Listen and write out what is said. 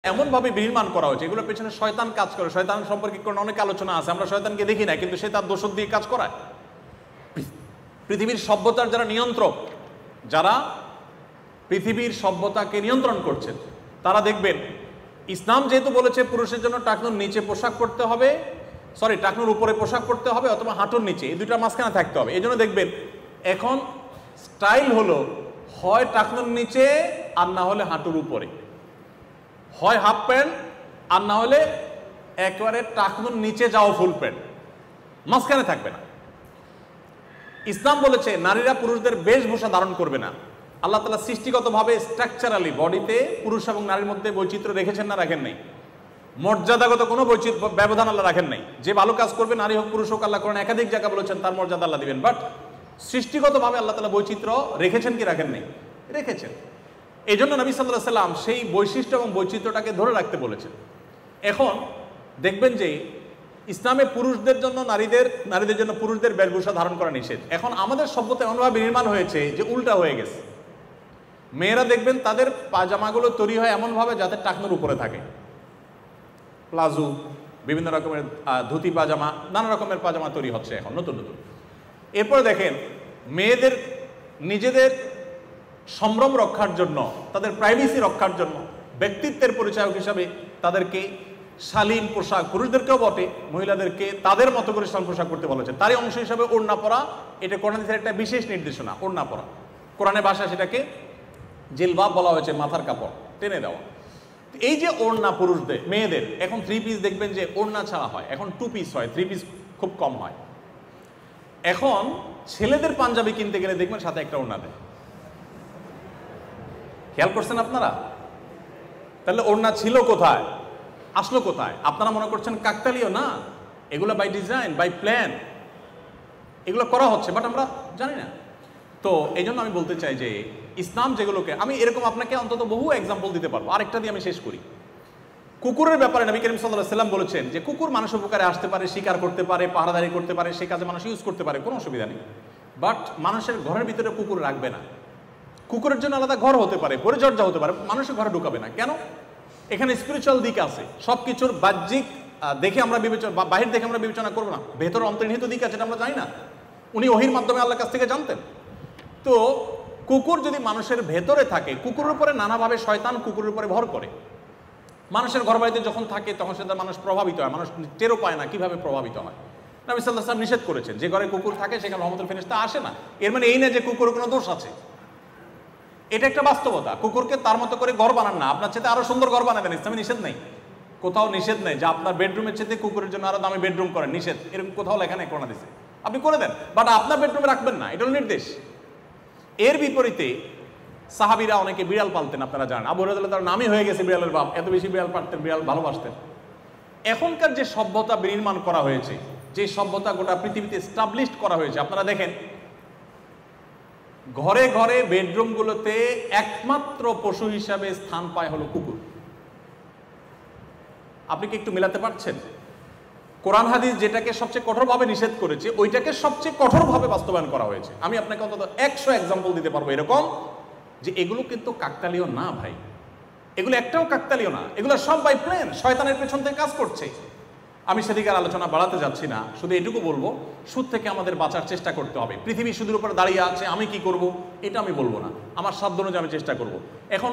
এমনভাবে বিনির্মাণ করা হয়েছে, এগুলোর পেছনে শয়তান কাজ করে। শয়তান সম্পর্কে অনেক আলোচনা আছে, আমরা শয়তানকে দেখি না, কিন্তু সে তার দোষক দিয়ে কাজ করায়। পৃথিবীর সভ্যতার যারা নিয়ন্ত্রক, যারা পৃথিবীর সভ্যতাকে নিয়ন্ত্রণ করছেন, তারা দেখবেন ইসলাম যেহেতু বলেছে পুরুষের জন্য টাকনুর নিচে পোশাক পরতে হবে, টাকনুর উপরে পোশাক পরতে হবে অথবা হাঁটুর নিচে, এই দুইটা মাঝখানে থাকতে হবে। এই জন্য দেখবেন এখন স্টাইল হলো হয় টাকনুর নিচে আর না হলে হাঁটুর উপরে, হয় হাফ প্যান্ট আর না হলে একেবারে টাকনুর নিচে যাও ফুল প্যান্ট, মাঝখানে থাকবে না। ইসলাম বলেছে নারীরা পুরুষদের বেশভূষা ধারণ করবে না। আল্লাহ তাআলা সৃষ্টিগতভাবে স্ট্রাকচারালি বডিতে পুরুষ এবং নারীর মধ্যে বৈচিত্র্য রেখেছেন না রাখেন নাই? মর্যাদাগত কোনো ব্যবধান আল্লাহ রাখেন নাই। যে ভালো কাজ করবে, নারী হোক পুরুষ হোক, আল্লাহ কোরআনে একাধিক জায়গা বলেছেন তার মর্যাদা আল্লাহ দিবেন। বাট সৃষ্টিগতভাবে আল্লাহ তাআলা বৈচিত্র্য রেখেছেন কি রাখেন নাই? রেখেছেন। এই জন্য নবী সাল্লাল্লাহু আলাইহি সাল্লাম সেই বৈশিষ্ট্য এবং বৈচিত্র্যটাকে ধরে রাখতে বলেছেন। এখন দেখবেন যে ইসলামে পুরুষদের জন্য নারীদের জন্য পুরুষদের বেশভূষা ধারণ করা নিষেধ। এখন আমাদের সভ্যতা এমনভাবে নির্মাণ হয়েছে যে উল্টা হয়ে গেছে। মেয়েরা দেখবেন তাদের পাজামাগুলো তৈরি হয় এমনভাবে যাতে টাকনুর উপরে থাকে, প্লাজো, বিভিন্ন রকমের ধুতি পাজামা, নানা রকমের পাজামা তৈরি হচ্ছে এখন নতুন নতুন। এরপরে দেখেন মেয়েদের নিজেদের সম্ভ্রম রক্ষার জন্য, তাদের প্রাইভেসি রক্ষার জন্য, ব্যক্তিত্বের পরিচায়ক হিসাবে তাদেরকে শালীন পোশাক, পুরুষদেরকেও বটে মহিলাদেরকে তাদের মতো করে শালীন পোশাক করতে বলেছে। তারই অংশ হিসাবে ওড়না পরা, এটা কোরআনের একটা বিশেষ নির্দেশনা। ওড়না পরা কোরআনের ভাষায় সেটাকে জিলবাব বলা হয়েছে, মাথার কাপড় টেনে দেওয়া। এই যে ওড়না পুরুষদের, মেয়েদের এখন 3 পিস দেখবেন যে ওড়না ছাড়া হয়, এখন 2 পিস হয়, 3 পিস খুব কম হয়। এখন ছেলেদের পাঞ্জাবি কিনতে গেলে দেখবেন সাথে একটা ওড়না দেয়। খেয়াল করছেন আপনারা? তাহলে ওড়না ছিল কোথায়, আসলো কোথায়? আপনারা মনে করছেন কাকতালীয়? না, এগুলো বাই ডিজাইন, বাই প্ল্যান, এগুলো করা হচ্ছে, বাট আমরা জানি না। তো এই জন্য আমি বলতে চাই যে ইসলাম যেগুলোকে, আমি এরকম আপনাকে অন্তত বহু এক্সাম্পল দিতে পারবো। আরেকটা দিয়ে আমি শেষ করি। কুকুরের ব্যাপারে নবী করিম সাল্লাল্লাহু আলাইহি ওয়াসাল্লাম বলেছেন যে কুকুর মানুষ উপকারে আসতে পারে, শিকার করতে পারে, পাহারাদারি করতে পারে, সেই কাজে মানুষ ইউজ করতে পারে, কোনো অসুবিধা নেই। বাট মানুষের ঘরের ভিতরে কুকুর রাখবে না। কুকুরের জন্য আলাদা ঘর হতে পারে, পরিচর্যা হতে পারে, মানুষের ঘরে ঢুকাবে না। কেন? এখানে স্পিরিচুয়াল দিক আছে। সব কিছুর বাহ্যিক দেখে আমরা বিবেচনা, বাহির দেখে আমরা বিবেচনা করবো না, ভেতর অন্তর্নিহিত দিক আছে, এটা আমরা জানি না। উনি ওহির মাধ্যমে আল্লাহর কাছ থেকে জানতেন। তো কুকুর যদি মানুষের ভেতরে থাকে, কুকুরের উপরে নানাভাবে শয়তান কুকুরের উপরে ভর করে। মানুষের ঘর বাড়িতে যখন থাকে তখন সেটা মানুষ প্রভাবিত হয়, মানুষ টেরও পায় না কিভাবে প্রভাবিত হয়। নবী সাল্লাল্লাহু আলাইহি ওয়াসাল্লাম নিষেধ করেছেন যে ঘরে কুকুর থাকে সেখানে রহমতুল ফেরেশতা আসে না। এর মানে এই না যে কুকুরের কোনো দোষ আছে, এটা একটা বাস্তবতা। কুকুরকে তার মতো করে ঘর বানান না, আপনার চেয়ে আরো সুন্দর ঘর বানাবেন, ইসলামে নিষেধ নেই, কোথাও নিষেধ নেই যে আপনার বেডরুমের চেয়ে কুকুরের জন্য আরো দামি বেডরুম করেন, নিষেধ এরকম কোথাও লেখা নেই, কোরআনে দিয়েছে, আপনি করে দেন, বাট আপনার বেডরুমে রাখবেন না, এটা হলো নির্দেশ। এর বিপরীতে সাহাবীরা অনেকে বিড়াল পালতেন, আপনারা জানেন। আবু হুরায়রা তার নামই হয়ে গেছে বিড়ালের বাপ, এত বেশি বিড়াল পালতেন, বিড়াল ভালোবাসতেন। এখনকার যে সভ্যতা বিনির্মাণ করা হয়েছে, যে সভ্যতা গোটা পৃথিবীতে এস্টাবলিশড করা হয়েছে, আপনারা দেখেন ঘরে ঘরে বেডরুমগুলোতে একমাত্র পশু হিসাবে স্থান পায় হলো কুকুর। আপনি কি একটু মেলাতে পারছেন? কোরআন হাদিস যেটাকে সবচেয়ে কঠোরভাবে নিষেধ করেছে, ওইটাকে সবচেয়ে কঠোরভাবে বাস্তবায়ন করা হয়েছে। আমি আপনাকে অন্তত 100 এক্সাম্পল দিতে পারবো এরকম, যে এগুলো কিন্তু কাকতালীয় না ভাই, এগুলো একটাও কাকতালীয় না, এগুলো সব বাই প্ল্যান, শয়তানের পেছন থেকে কাজ করছে। আমি সেদিকে আলোচনা বাড়াতে যাচ্ছি না, শুধু এটুকু বলবো সুদ থেকে আমাদের বাঁচার চেষ্টা করতে হবে। পৃথিবী সুদের উপরে দাঁড়িয়ে আছে, আমি কি করব এটা আমি বলবো না, আমার সাধ্য অনুযায়ী আমি চেষ্টা করব। এখন